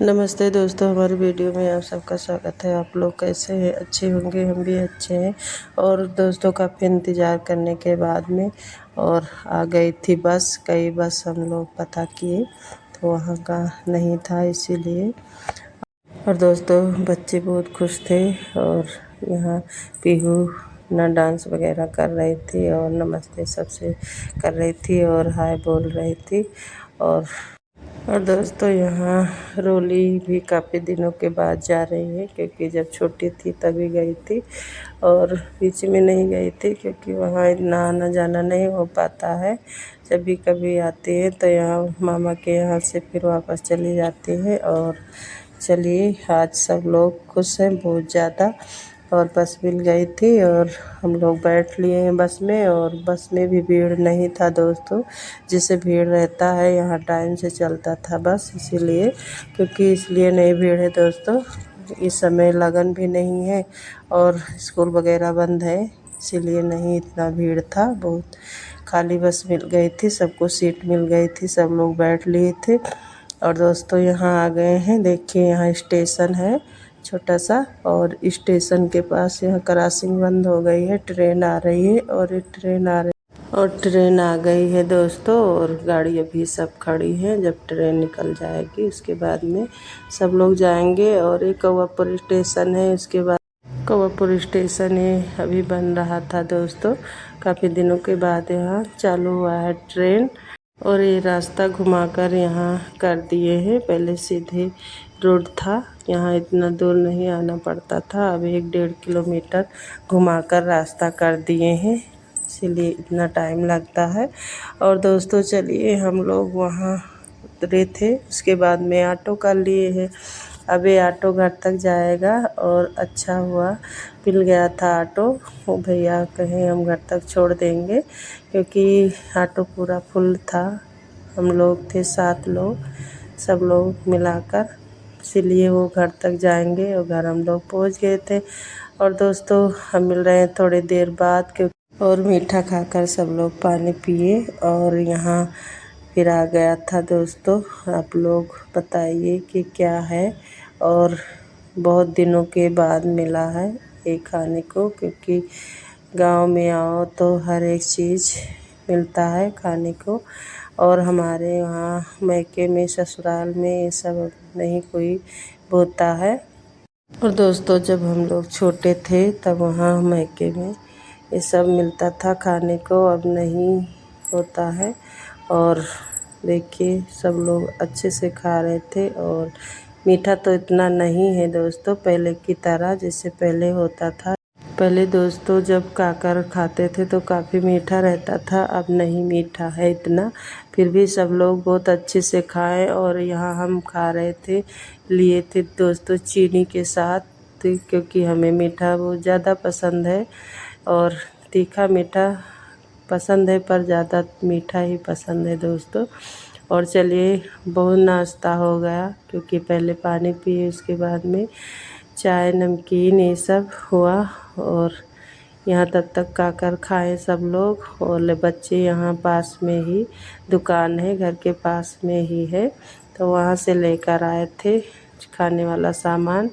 नमस्ते दोस्तों, हमारी वीडियो में आप सबका स्वागत है। आप लोग कैसे हैं? अच्छे होंगे, हम भी अच्छे हैं। और दोस्तों, काफ़ी इंतज़ार करने के बाद में और आ गई थी बस। कई बस हम लोग पता किए तो वहाँ का नहीं था, इसीलिए। और दोस्तों, बच्चे बहुत खुश थे और यहाँ पीहू ना डांस वगैरह कर रही थी और नमस्ते सबसे कर रही थी और हाय बोल रही थी। और दोस्तों, यहाँ रोली भी काफ़ी दिनों के बाद जा रही है, क्योंकि जब छोटी थी तभी गई थी और बीच में नहीं गई थी, क्योंकि वहाँ इतना आना जाना नहीं हो पाता है। जब भी कभी आती है तो यहाँ मामा के यहाँ से फिर वापस चली जाती है। और चलिए, आज सब लोग खुश हैं बहुत ज़्यादा। और बस मिल गई थी और हम लोग बैठ लिए हैं बस में। और बस में भी भीड़ नहीं था दोस्तों, जिसे भीड़ रहता है यहाँ टाइम से चलता था बस, इसीलिए। क्योंकि इसलिए नहीं भीड़ है दोस्तों, इस समय लगन भी नहीं है और स्कूल वगैरह बंद है, इसीलिए नहीं इतना भीड़ था। बहुत खाली बस मिल गई थी, सबको सीट मिल गई थी, सब लोग बैठ लिए थे। और दोस्तों, यहाँ आ गए हैं, देखिए यहाँ स्टेशन है छोटा सा। और स्टेशन के पास यहाँ क्रॉसिंग बंद हो गई है, ट्रेन आ रही है और ट्रेन आ गई है दोस्तों। और गाड़ी अभी सब खड़ी है, जब ट्रेन निकल जाएगी उसके बाद में सब लोग जाएंगे। और एक कौवापुर स्टेशन है, उसके बाद कौवापुर स्टेशन है, अभी बन रहा था दोस्तों। काफ़ी दिनों के बाद यहाँ चालू हुआ है ट्रेन। और ये रास्ता घुमाकर यहाँ कर दिए हैं, पहले सीधे रोड था, यहाँ इतना दूर नहीं आना पड़ता था, अब 1-1.5 किलोमीटर घुमाकर रास्ता कर दिए हैं, इसीलिए इतना टाइम लगता है। और दोस्तों, चलिए, हम लोग वहाँ उतरे थे, उसके बाद में ऑटो कर लिए हैं। अब ये ऑटो घर तक जाएगा और अच्छा हुआ मिल गया था ऑटो। वो भैया कहे हम घर तक छोड़ देंगे, क्योंकि ऑटो पूरा फुल था। हम लोग थे 7 लोग, सब लोग मिलाकर, इसीलिए वो घर तक जाएंगे। और घर हम लोग पहुंच गए थे। और दोस्तों, हम मिल रहे हैं थोड़ी देर बाद, क्योंकि और मीठा खाकर सब लोग पानी पिए। और यहाँ फिर आ गया था दोस्तों, आप लोग बताइए कि क्या है। और बहुत दिनों के बाद मिला है ये खाने को, क्योंकि गांव में आओ तो हर एक चीज़ मिलता है खाने को। और हमारे वहाँ मायके में, ससुराल में ये सब नहीं कोई बोता है। और दोस्तों, जब हम लोग छोटे थे तब वहाँ मायके में ये सब मिलता था खाने को, अब नहीं होता है। और देखिए, सब लोग अच्छे से खा रहे थे। और मीठा तो इतना नहीं है दोस्तों पहले की तरह, जैसे पहले होता था। पहले दोस्तों जब काकर खाते थे तो काफ़ी मीठा रहता था, अब नहीं मीठा है इतना। फिर भी सब लोग बहुत अच्छे से खाए। और यहाँ हम खा रहे थे, लिए थे दोस्तों चीनी के साथ, क्योंकि हमें मीठा बहुत ज़्यादा पसंद है। और तीखा मीठा पसंद है, पर ज़्यादा मीठा ही पसंद है दोस्तों। और चलिए, बहुत नाश्ता हो गया, क्योंकि पहले पानी पिए, उसके बाद में चाय नमकीन ये सब हुआ। और यहाँ तब तक काकर खाए सब लोग। और बच्चे यहाँ पास में ही दुकान है, घर के पास में ही है, तो वहाँ से लेकर आए थे खाने वाला सामान।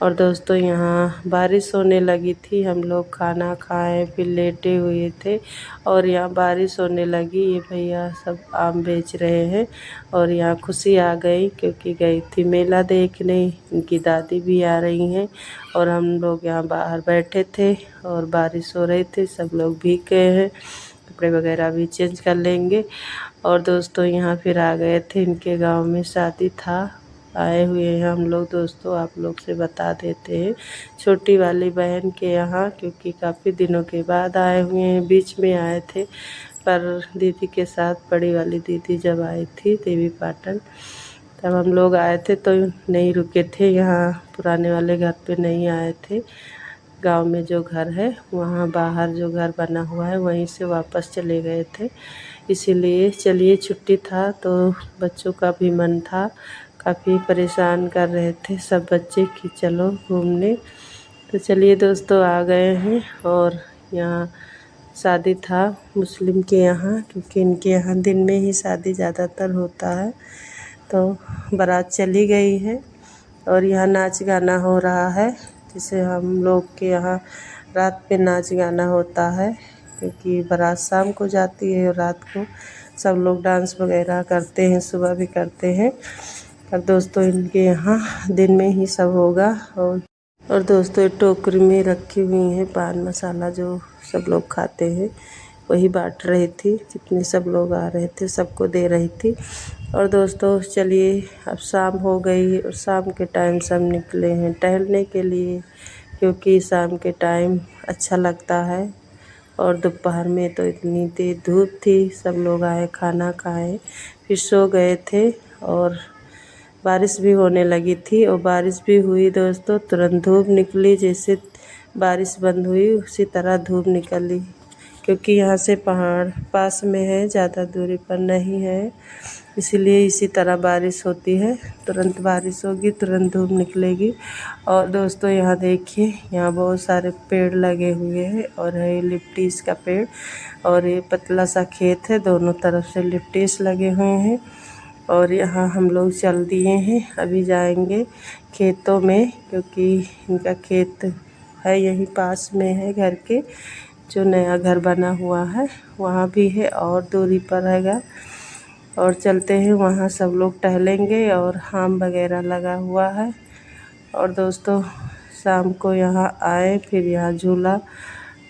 और दोस्तों, यहाँ बारिश होने लगी थी, हम लोग खाना खाए फिर लेटे हुए थे। और यहाँ बारिश होने लगी, ये भैया सब आम बेच रहे हैं। और यहाँ खुशी आ गई, क्योंकि गई थी मेला देखने, इनकी दादी भी आ रही हैं। और हम लोग यहाँ बाहर बैठे थे और बारिश हो रही थी, सब लोग भीग गए हैं, कपड़े वगैरह भी चेंज कर लेंगे। और दोस्तों, यहाँ फिर आ गए थे, इनके गांव में शादी था, आए हुए हैं हम लोग दोस्तों, आप लोग से बता देते हैं, छोटी वाली बहन के यहाँ, क्योंकि काफ़ी दिनों के बाद आए हुए हैं। बीच में आए थे, पर दीदी के साथ, बड़ी वाली दीदी जब आई थी देवी पाटन, तब हम लोग आए थे, तो नहीं रुके थे यहाँ, पुराने वाले घर पे नहीं आए थे। गांव में जो घर है वहाँ बाहर जो घर बना हुआ है वहीं से वापस चले गए थे, इसीलिए। चलिए, छुट्टी था तो बच्चों का भी मन था, काफ़ी परेशान कर रहे थे सब बच्चे कि चलो घूमने। तो चलिए दोस्तों, आ गए हैं। और यहाँ शादी था मुस्लिम के यहाँ, क्योंकि इनके यहाँ दिन में ही शादी ज़्यादातर होता है। तो बारात चली गई है और यहाँ नाच गाना हो रहा है, जिसे हम लोग के यहाँ रात पे नाच गाना होता है, क्योंकि बारात शाम को जाती है और रात को सब लोग डांस वगैरह करते हैं, सुबह भी करते हैं। पर दोस्तों इनके यहाँ दिन में ही सब होगा। और दोस्तों ये टोकरी में रखी हुई है पान मसाला, जो सब लोग खाते हैं, वही बांट रही थी। जितने सब लोग आ रहे थे सबको दे रही थी। और दोस्तों चलिए अब शाम हो गई और शाम के टाइम सब निकले हैं टहलने के लिए, क्योंकि शाम के टाइम अच्छा लगता है। और दोपहर में तो इतनी तेज़ धूप थी, सब लोग आए खाना खाए फिर सो गए थे और बारिश भी होने लगी थी। और बारिश भी हुई दोस्तों, तुरंत धूप निकली, जैसे बारिश बंद हुई उसी तरह धूप निकली, क्योंकि यहाँ से पहाड़ पास में है, ज़्यादा दूरी पर नहीं है, इसीलिए इसी तरह बारिश होती है। तुरंत बारिश होगी, तुरंत धूप निकलेगी। और दोस्तों यहाँ देखिए, यहाँ बहुत सारे पेड़ लगे हुए हैं और है लिप्टिस का पेड़, और ये पतला सा खेत है, दोनों तरफ से लिप्टिस लगे हुए हैं। और यहाँ हम लोग चल दिए हैं, अभी जाएंगे खेतों में, क्योंकि इनका खेत है यहीं पास में है घर के, जो नया घर बना हुआ है वहाँ भी है और दूरी पर हैगा। और चलते हैं वहाँ, सब लोग टहलेंगे और आम वगैरह लगा हुआ है। और दोस्तों शाम को यहाँ आए, फिर यहाँ झूला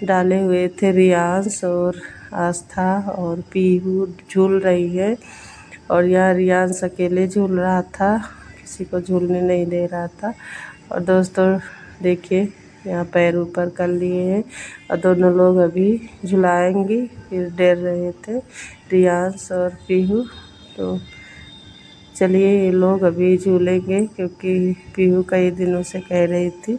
डाले हुए थे, रियांश और आस्था और पीहू झूल रही है। और यहाँ रियांश अकेले झूल रहा था, किसी को झूलने नहीं दे रहा था। और दोस्तों देखिए यहाँ पैर ऊपर कर लिए हैं और दोनों लोग अभी झुलाएंगी, फिर डर रहे थे रियांश और पीहू। तो चलिए ये लोग अभी झूलेंगे, क्योंकि पीहू कई दिनों से कह रही थी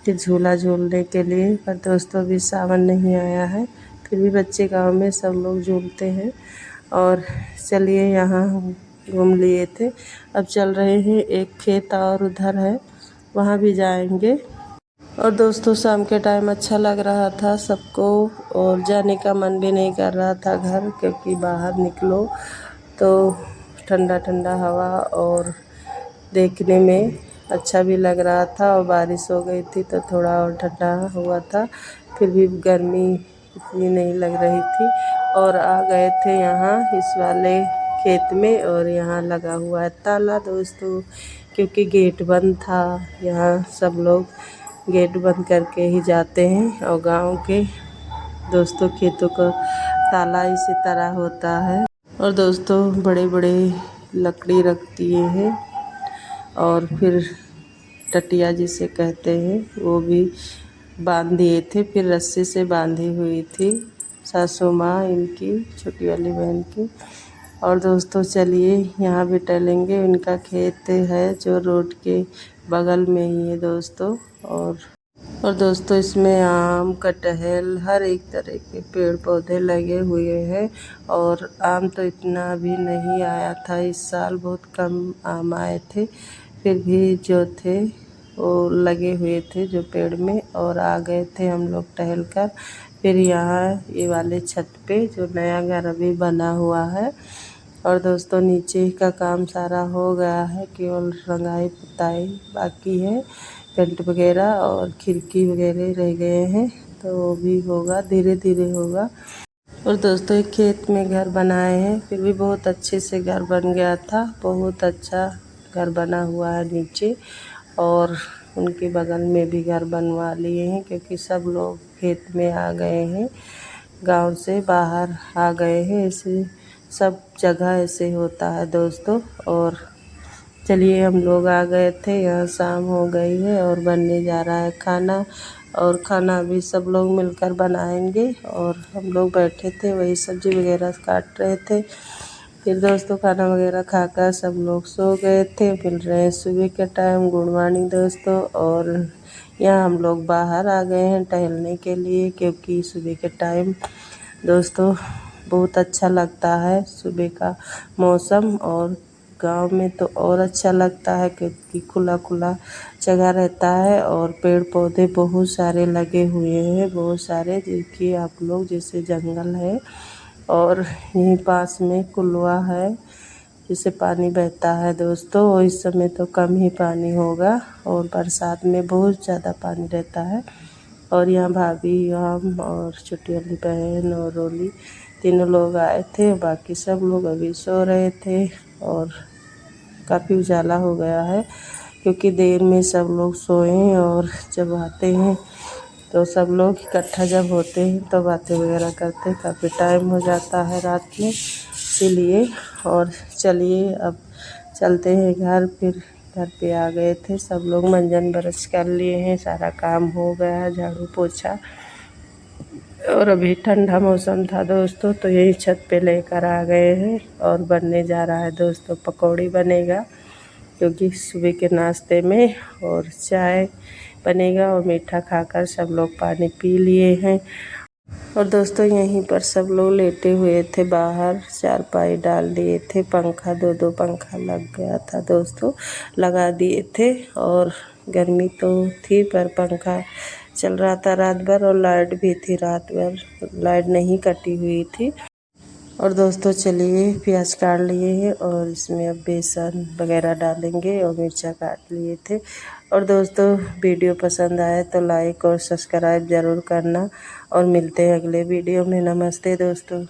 कि झूला झूलने के लिए। पर दोस्तों अभी सावन नहीं आया है, फिर भी बच्चे गांव में सब लोग झूलते हैं। और चलिए यहाँ हम घूम लिए थे, अब चल रहे हैं एक खेत और उधर है, वहाँ भी जाएंगे। और दोस्तों शाम के टाइम अच्छा लग रहा था सबको, और जाने का मन भी नहीं कर रहा था घर, क्योंकि बाहर निकलो तो ठंडा ठंडा हवा और देखने में अच्छा भी लग रहा था। और बारिश हो गई थी तो थोड़ा और ठंडा हुआ था, फिर भी गर्मी इतनी नहीं लग रही थी। और आ गए थे यहाँ इस वाले खेत में, और यहाँ लगा हुआ है ताला दोस्तों, क्योंकि गेट बंद था। यहाँ सब लोग गेट बंद करके ही जाते हैं, और गांव के दोस्तों खेतों का ताला इसी तरह होता है। और दोस्तों बड़े बड़े लकड़ी रख दिए हैं, और फिर टटिया जिसे कहते हैं वो भी बांध दिए थे, फिर रस्सी से बांधी हुई थी सासू माँ इनकी, छोटी वाली बहन की। और दोस्तों चलिए यहाँ भी टहलेंगे, उनका खेत है जो रोड के बगल में ही है दोस्तों। और दोस्तों इसमें आम कटहल हर एक तरह के पेड़ पौधे लगे हुए हैं। और आम तो इतना भी नहीं आया था इस साल, बहुत कम आम आए थे, फिर भी जो थे वो लगे हुए थे जो पेड़ में। और आ गए थे हम लोग टहल कर, फिर यहाँ ये वाले छत पे जो नया घर अभी बना हुआ है। और दोस्तों नीचे का काम सारा हो गया है, केवल रंगाई पुताई बाकी है, पेंट वगैरह और खिड़की वगैरह रह गए हैं, तो वो भी होगा, धीरे धीरे होगा। और दोस्तों एक खेत में घर बनाए हैं, फिर भी बहुत अच्छे से घर बन गया था, बहुत अच्छा घर बना हुआ है नीचे। और उनके बगल में भी घर बनवा लिए हैं, क्योंकि सब लोग खेत में आ गए हैं, गांव से बाहर आ गए हैं, ऐसे सब जगह ऐसे होता है दोस्तों। और चलिए हम लोग आ गए थे, यहाँ शाम हो गई है और बनने जा रहा है खाना। और खाना भी सब लोग मिलकर बनाएंगे, और हम लोग बैठे थे वही सब्ज़ी वगैरह काट रहे थे। फिर दोस्तों खाना वगैरह खाकर सब लोग सो गए थे, मिल रहे हैं सुबह के टाइम। गुड मॉर्निंग दोस्तों। और यहाँ हम लोग बाहर आ गए हैं टहलने के लिए, क्योंकि सुबह के टाइम दोस्तों बहुत अच्छा लगता है सुबह का मौसम, और गांव में तो और अच्छा लगता है, क्योंकि खुला खुला जगह रहता है और पेड़ पौधे बहुत सारे लगे हुए हैं, बहुत सारे, देखिए आप लोग जैसे जंगल है। और यहीं पास में कुलवा है, जिससे पानी बहता है दोस्तों। और इस समय तो कम ही पानी होगा और बरसात में बहुत ज़्यादा पानी रहता है। और यहाँ भाभी, हम और छोटी वाली बहन और रोली तीनों लोग आए थे। बाकी सब लोग अभी सो रहे थे और काफ़ी उजाला हो गया है क्योंकि देर में सब लोग सोए। और जब आते हैं तो सब लोग इकट्ठा जब होते हैं तो बातें वगैरह करते हैं, काफ़ी टाइम हो जाता है रात में, इसीलिए। और चलिए अब चलते हैं घर। फिर घर पे आ गए थे सब लोग, मंजन ब्रश कर लिए हैं, सारा काम हो गया है, झाड़ू पोछा। और अभी ठंडा मौसम था दोस्तों तो यही छत पे लेकर आ गए हैं। और बनने जा रहा है दोस्तों, पकौड़ी बनेगा क्योंकि सुबह के नाश्ते में, और चाय बनेगा और मीठा खाकर सब लोग पानी पी लिए हैं। और दोस्तों यहीं पर सब लोग लेटे हुए थे, बाहर चारपाई डाल दिए थे, पंखा दो पंखा लग गया था दोस्तों, लगा दिए थे। और गर्मी तो थी पर पंखा चल रहा था रात भर और लाइट भी थी, रात भर लाइट नहीं कटी हुई थी। और दोस्तों चलिए प्याज काट लिए हैं और इसमें अब बेसन वगैरह डालेंगे और मिर्चा काट लिए थे। और दोस्तों वीडियो पसंद आए तो लाइक और सब्सक्राइब ज़रूर करना और मिलते हैं अगले वीडियो में। नमस्ते दोस्तों।